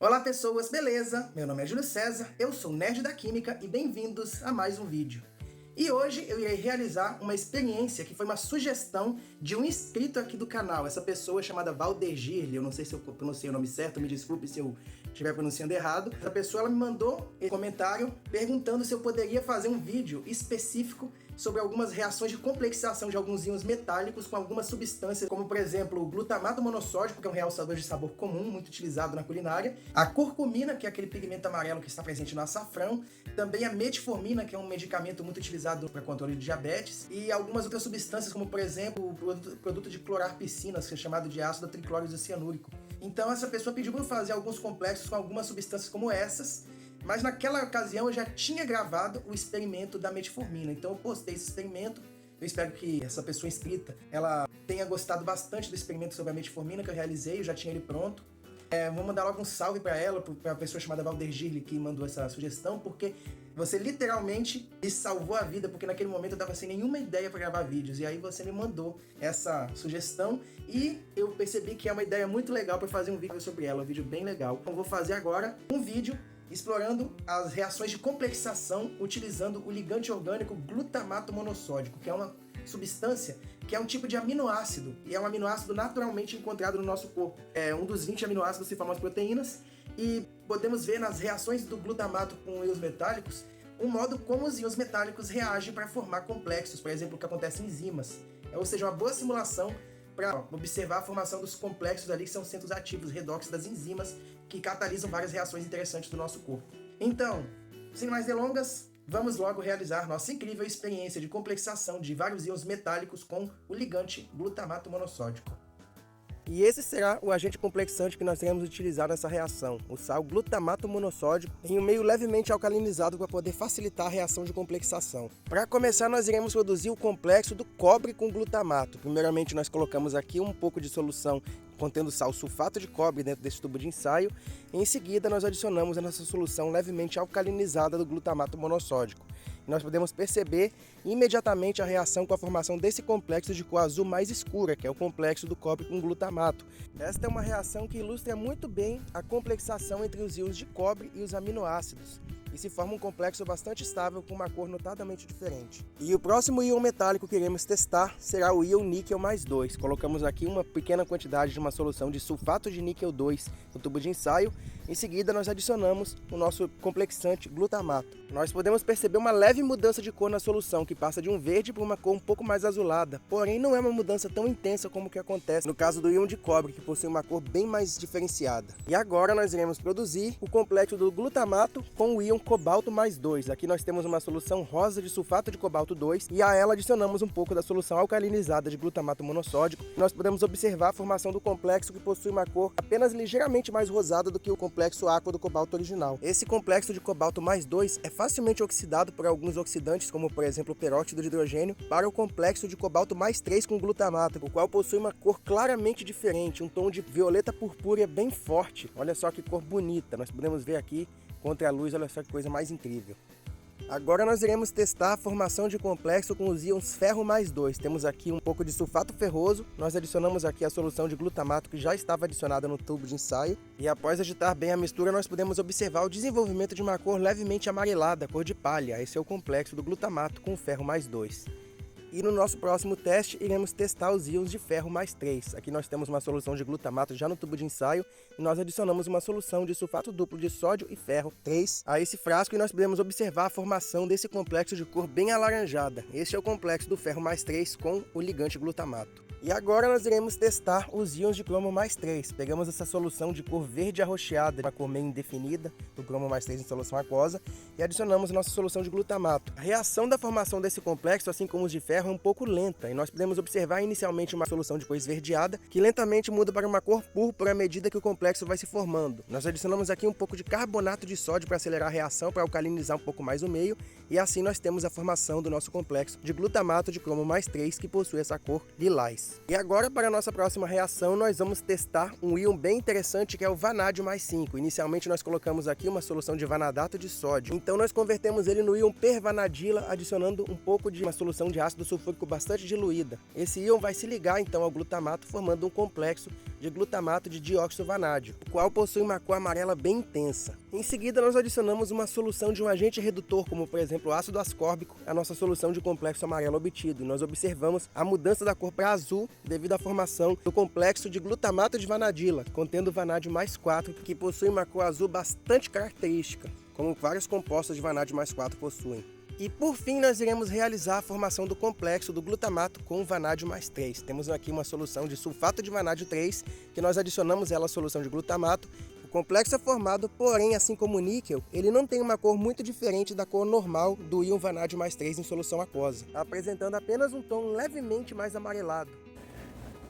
Olá pessoas, beleza? Meu nome é Júlio César, eu sou nerd da química e bem-vindos a mais um vídeo. E hoje eu irei realizar uma experiência que foi uma sugestão de um inscrito aqui do canal. Essa pessoa é chamada Valdergir, eu não sei se eu pronunciei o nome certo, me desculpe se eu estiver pronunciando errado. Essa pessoa ela me mandou um comentário perguntando se eu poderia fazer um vídeo específico sobre algumas reações de complexação de alguns íons metálicos com algumas substâncias, como por exemplo o glutamato monossódico, que é um realçador de sabor comum, muito utilizado na culinária, a curcumina, que é aquele pigmento amarelo que está presente no açafrão, também a metformina, que é um medicamento muito utilizado para controle de diabetes, e algumas outras substâncias, como por exemplo o produto de clorar piscinas, que é chamado de ácido triclórido cianúrico. Então essa pessoa pediu para eu fazer alguns complexos com algumas substâncias como essas, mas naquela ocasião eu já tinha gravado o experimento da metformina, então eu postei esse experimento. Eu espero que essa pessoa inscrita, ela tenha gostado bastante do experimento sobre a metformina que eu realizei, eu já tinha ele pronto. Vou mandar logo um salve para ela, para a pessoa chamada Valdergir que mandou essa sugestão, porque você literalmente me salvou a vida, porque naquele momento eu estava sem nenhuma ideia para gravar vídeos, e aí você me mandou essa sugestão e eu percebi que é uma ideia muito legal para fazer um vídeo sobre ela, um vídeo bem legal. Então vou fazer agora um vídeo explorando as reações de complexação utilizando o ligante orgânico glutamato monossódico, que é uma substância que é um tipo de aminoácido, e é um aminoácido naturalmente encontrado no nosso corpo. É um dos 20 aminoácidos que formam as proteínas, e podemos ver nas reações do glutamato com íons metálicos o modo como os íons metálicos reagem para formar complexos, por exemplo, o que acontece em enzimas. Ou seja, uma boa simulação para observar a formação dos complexos ali, que são centros ativos, redox das enzimas, que catalisam várias reações interessantes do nosso corpo. Então, sem mais delongas, vamos logo realizar nossa incrível experiência de complexação de vários íons metálicos com o ligante glutamato monossódico. E esse será o agente complexante que nós iremos utilizar nessa reação, o sal glutamato monossódico, em um meio levemente alcalinizado para poder facilitar a reação de complexação. Para começar, nós iremos produzir o complexo do cobre com glutamato. Primeiramente, nós colocamos aqui um pouco de solução contendo sal sulfato de cobre dentro desse tubo de ensaio, e em seguida nós adicionamos a nossa solução levemente alcalinizada do glutamato monossódico. Nós podemos perceber imediatamente a reação com a formação desse complexo de cor azul mais escura, que é o complexo do cobre com glutamato. Esta é uma reação que ilustra muito bem a complexação entre os íons de cobre e os aminoácidos, e se forma um complexo bastante estável com uma cor notadamente diferente. E o próximo íon metálico que iremos testar será o íon níquel mais 2. Colocamos aqui uma pequena quantidade de uma solução de sulfato de níquel 2 no tubo de ensaio. Em seguida, nós adicionamos o nosso complexante glutamato. Nós podemos perceber uma leve mudança de cor na solução, que passa de um verde para uma cor um pouco mais azulada. Porém, não é uma mudança tão intensa como o que acontece no caso do íon de cobre, que possui uma cor bem mais diferenciada. E agora nós iremos produzir o complexo do glutamato com o íon cobalto mais 2. Aqui nós temos uma solução rosa de sulfato de cobalto 2 e a ela adicionamos um pouco da solução alcalinizada de glutamato monossódico. Nós podemos observar a formação do complexo, que possui uma cor apenas ligeiramente mais rosada do que o complexo aqua do cobalto original. Esse complexo de cobalto mais 2 é facilmente oxidado por alguns oxidantes, como por exemplo o peróxido de hidrogênio, para o complexo de cobalto mais 3 com glutamato, o qual possui uma cor claramente diferente, um tom de violeta purpúrea bem forte. Olha só que cor bonita, nós podemos ver aqui contra a luz, olha só que coisa mais incrível. Agora nós iremos testar a formação de complexo com os íons ferro mais 2. Temos aqui um pouco de sulfato ferroso, nós adicionamos aqui a solução de glutamato que já estava adicionada no tubo de ensaio, e após agitar bem a mistura nós podemos observar o desenvolvimento de uma cor levemente amarelada, cor de palha. Esse é o complexo do glutamato com o ferro mais 2. E no nosso próximo teste, iremos testar os íons de ferro mais 3. Aqui nós temos uma solução de glutamato já no tubo de ensaio, e nós adicionamos uma solução de sulfato duplo de sódio e ferro 3 a esse frasco, e nós podemos observar a formação desse complexo de cor bem alaranjada. Este é o complexo do ferro mais 3 com o ligante glutamato. E agora nós iremos testar os íons de cromo mais 3. Pegamos essa solução de cor verde arroxeada, uma cor meio indefinida, do cromo mais 3 em solução aquosa, e adicionamos nossa solução de glutamato. A reação da formação desse complexo, assim como os de ferro, é um pouco lenta, e nós podemos observar inicialmente uma solução de cor esverdeada, que lentamente muda para uma cor púrpura à medida que o complexo vai se formando. Nós adicionamos aqui um pouco de carbonato de sódio para acelerar a reação, para alcalinizar um pouco mais o meio, e assim nós temos a formação do nosso complexo de glutamato de cromo mais 3, que possui essa cor lilás. E agora, para a nossa próxima reação, nós vamos testar um íon bem interessante, que é o vanádio mais 5. Inicialmente nós colocamos aqui uma solução de vanadato de sódio, então nós convertemos ele no íon pervanadila, adicionando um pouco de uma solução de ácido sulfúrico bastante diluída. Esse íon vai se ligar então ao glutamato, formando um complexo de glutamato de dióxido vanádio, o qual possui uma cor amarela bem intensa. Em seguida, nós adicionamos uma solução de um agente redutor, como por exemplo o ácido ascórbico, à nossa solução de complexo amarelo obtido. Nós observamos a mudança da cor para azul devido à formação do complexo de glutamato de vanadila, contendo vanádio mais 4, que possui uma cor azul bastante característica, como vários compostos de vanádio mais 4 possuem. E por fim, nós iremos realizar a formação do complexo do glutamato com vanádio mais 3. Temos aqui uma solução de sulfato de vanádio 3, que nós adicionamos ela à solução de glutamato. O complexo é formado, porém, assim como o níquel, ele não tem uma cor muito diferente da cor normal do íon vanádio mais 3 em solução aquosa, apresentando apenas um tom levemente mais amarelado.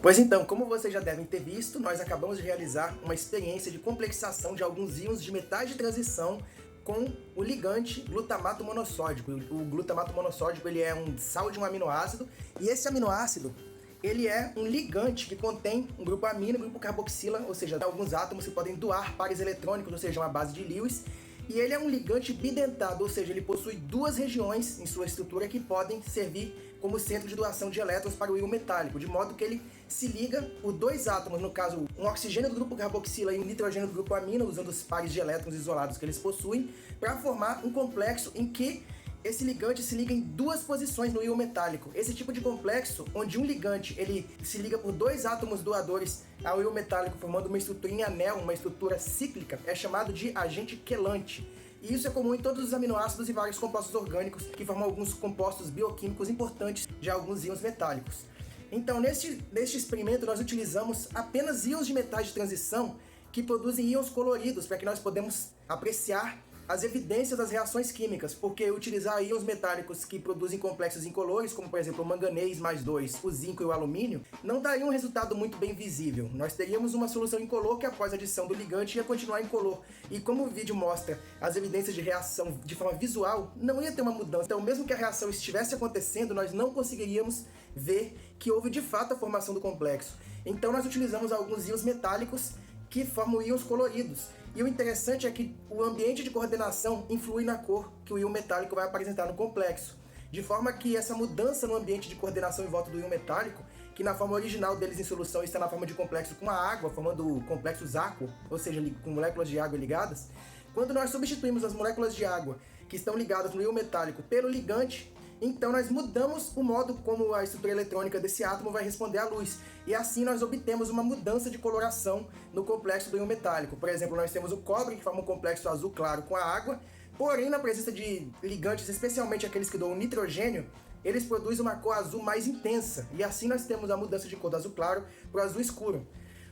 Pois então, como vocês já devem ter visto, nós acabamos de realizar uma experiência de complexação de alguns íons de metais de transição com o ligante glutamato monossódico. O glutamato monossódico ele é um sal de um aminoácido, e esse aminoácido ele é um ligante que contém um grupo amino e um grupo carboxila, ou seja, alguns átomos que podem doar pares eletrônicos, ou seja, uma base de Lewis. E ele é um ligante bidentado, ou seja, ele possui duas regiões em sua estrutura que podem servir como centro de doação de elétrons para o íon metálico, de modo que ele se liga por dois átomos, no caso, um oxigênio do grupo carboxila e um nitrogênio do grupo amino, usando os pares de elétrons isolados que eles possuem, para formar um complexo em que esse ligante se liga em duas posições no íon metálico. Esse tipo de complexo, onde um ligante ele se liga por dois átomos doadores ao íon metálico, formando uma estrutura em anel, uma estrutura cíclica, é chamado de agente quelante. E isso é comum em todos os aminoácidos e vários compostos orgânicos, que formam alguns compostos bioquímicos importantes de alguns íons metálicos. Então, neste experimento, nós utilizamos apenas íons de metais de transição que produzem íons coloridos, para que nós podemos apreciar as evidências das reações químicas, porque utilizar íons metálicos que produzem complexos incolores, como por exemplo o manganês mais 2, o zinco e o alumínio, não daria um resultado muito bem visível. Nós teríamos uma solução incolor que após a adição do ligante ia continuar incolor, e como o vídeo mostra as evidências de reação de forma visual, não ia ter uma mudança. Então mesmo que a reação estivesse acontecendo, nós não conseguiríamos ver que houve de fato a formação do complexo. Então nós utilizamos alguns íons metálicos que formam íons coloridos. E o interessante é que o ambiente de coordenação influi na cor que o íon metálico vai apresentar no complexo, de forma que essa mudança no ambiente de coordenação em volta do íon metálico, que na forma original deles em solução está na forma de complexo com a água, formando complexos aquo, ou seja, com moléculas de água ligadas, quando nós substituímos as moléculas de água que estão ligadas no íon metálico pelo ligante, então nós mudamos o modo como a estrutura eletrônica desse átomo vai responder à luz. E assim nós obtemos uma mudança de coloração no complexo do íon metálico. Por exemplo, nós temos o cobre, que forma um complexo azul claro com a água, porém na presença de ligantes, especialmente aqueles que doam nitrogênio, eles produzem uma cor azul mais intensa. E assim nós temos a mudança de cor do azul claro para o azul escuro.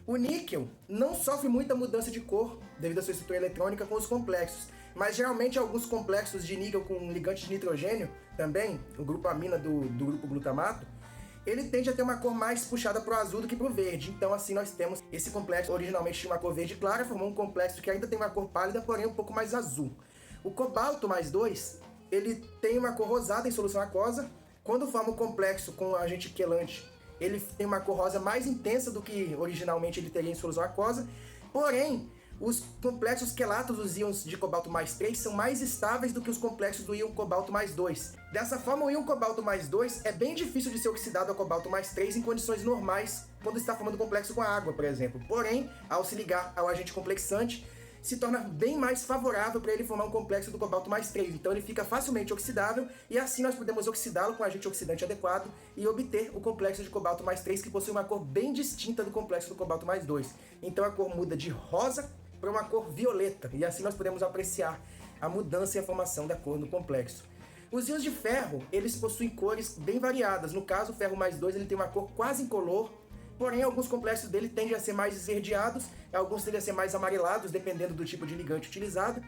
O níquel não sofre muita mudança de cor devido à sua estrutura eletrônica com os complexos, mas geralmente alguns complexos de níquel com ligante de nitrogênio, também, o grupo amina do grupo glutamato, ele tende a ter uma cor mais puxada para o azul do que para o verde. Então assim nós temos esse complexo, originalmente tinha uma cor verde clara, formou um complexo que ainda tem uma cor pálida, porém um pouco mais azul. O cobalto mais 2, ele tem uma cor rosada em solução aquosa. Quando forma um complexo com agente quelante, ele tem uma cor rosa mais intensa do que originalmente ele teria em solução aquosa, porém, os complexos quelatos dos íons de cobalto mais 3 são mais estáveis do que os complexos do íon cobalto mais 2. Dessa forma, o íon cobalto mais 2 é bem difícil de ser oxidado ao cobalto mais 3 em condições normais, quando está formando complexo com a água, por exemplo. Porém, ao se ligar ao agente complexante, se torna bem mais favorável para ele formar um complexo do cobalto mais 3. Então ele fica facilmente oxidável e assim nós podemos oxidá-lo com agente oxidante adequado e obter o complexo de cobalto mais 3, que possui uma cor bem distinta do complexo do cobalto mais 2. Então a cor muda de rosa para uma cor violeta, e assim nós podemos apreciar a mudança e a formação da cor no complexo. Os íons de ferro, eles possuem cores bem variadas. No caso, o ferro mais 2 ele tem uma cor quase incolor, porém alguns complexos dele tendem a ser mais esverdeados, alguns tendem a ser mais amarelados, dependendo do tipo de ligante utilizado.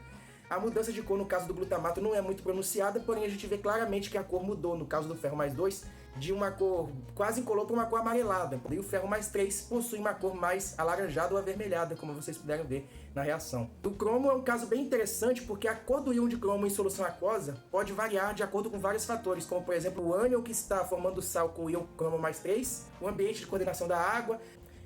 A mudança de cor no caso do glutamato não é muito pronunciada, porém a gente vê claramente que a cor mudou no caso do ferro mais 2, de uma cor quase incolor para uma cor amarelada. E o ferro mais 3 possui uma cor mais alaranjada ou avermelhada, como vocês puderam ver na reação. O cromo é um caso bem interessante porque a cor do íon de cromo em solução aquosa pode variar de acordo com vários fatores, como por exemplo o ânion que está formando sal com o íon cromo mais 3, o ambiente de coordenação da água.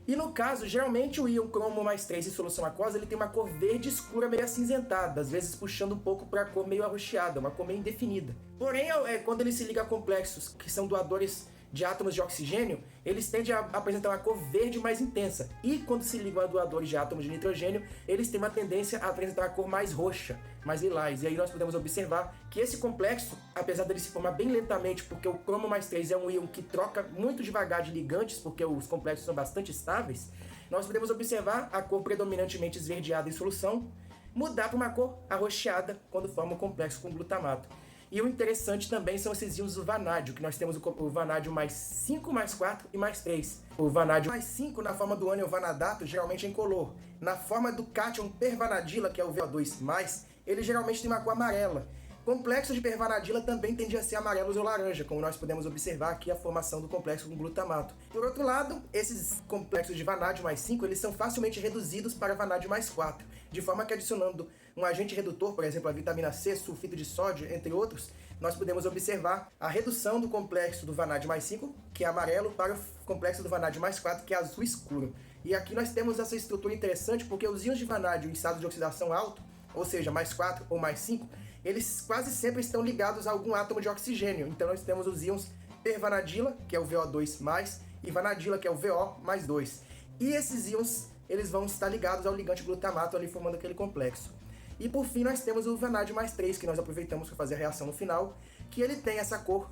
E no caso, geralmente o íon cromo mais 3 em solução aquosa ele tem uma cor verde escura meio acinzentada, às vezes puxando um pouco para a cor meio arroxeada, uma cor meio indefinida. Porém, quando ele se liga a complexos que são doadores de átomos de oxigênio, eles tendem a apresentar uma cor verde mais intensa. E quando se ligam a doadores de átomos de nitrogênio, eles têm uma tendência a apresentar uma cor mais roxa, mais lilás. E aí nós podemos observar que esse complexo, apesar dele se formar bem lentamente, porque o cromo mais 3 é um íon que troca muito devagar de ligantes, porque os complexos são bastante estáveis, nós podemos observar a cor predominantemente esverdeada em solução mudar para uma cor arroxeada quando forma um complexo com glutamato. E o interessante também são esses íons do vanádio, que nós temos o vanádio mais 5, mais 4 e mais 3. O vanádio mais 5, na forma do ânion vanadato, geralmente é incolor. Na forma do cátion pervanadila, que é o VO2+, ele geralmente tem uma cor amarela. Complexos de pervanadila também tendem a ser amarelos ou laranja, como nós podemos observar aqui a formação do complexo com glutamato. Por outro lado, esses complexos de vanádio mais 5, eles são facilmente reduzidos para vanádio mais 4, de forma que adicionando um agente redutor, por exemplo, a vitamina C, sulfito de sódio, entre outros, nós podemos observar a redução do complexo do vanádio mais 5, que é amarelo, para o complexo do vanádio mais 4, que é azul escuro. E aqui nós temos essa estrutura interessante porque os íons de vanádio em estado de oxidação alto, ou seja, mais 4 ou mais 5, eles quase sempre estão ligados a algum átomo de oxigênio. Então nós temos os íons pervanadila, que é o VO2+, e vanadila, que é o VO mais 2. E esses íons, eles vão estar ligados ao ligante glutamato ali formando aquele complexo. E por fim nós temos o vanádio mais 3, que nós aproveitamos para fazer a reação no final, que ele tem essa cor,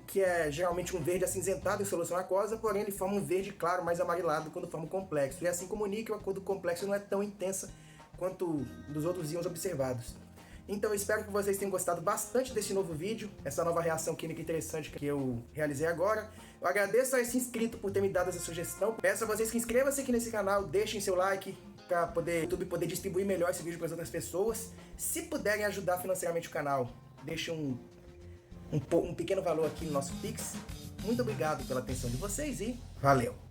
que é geralmente um verde acinzentado em solução aquosa, porém ele forma um verde claro, mais amarelado quando forma um complexo. E assim como o níquel, a cor do complexo não é tão intensa quanto dos outros íons observados. Então eu espero que vocês tenham gostado bastante desse novo vídeo, essa nova reação química interessante que eu realizei agora. Eu agradeço a esse inscrito por ter me dado essa sugestão. Peço a vocês que inscrevam-se aqui nesse canal, deixem seu like para poder o YouTube poder distribuir melhor esse vídeo para as outras pessoas. Se puderem ajudar financeiramente o canal, deixem um pequeno valor aqui no nosso Pix. Muito obrigado pela atenção de vocês e valeu!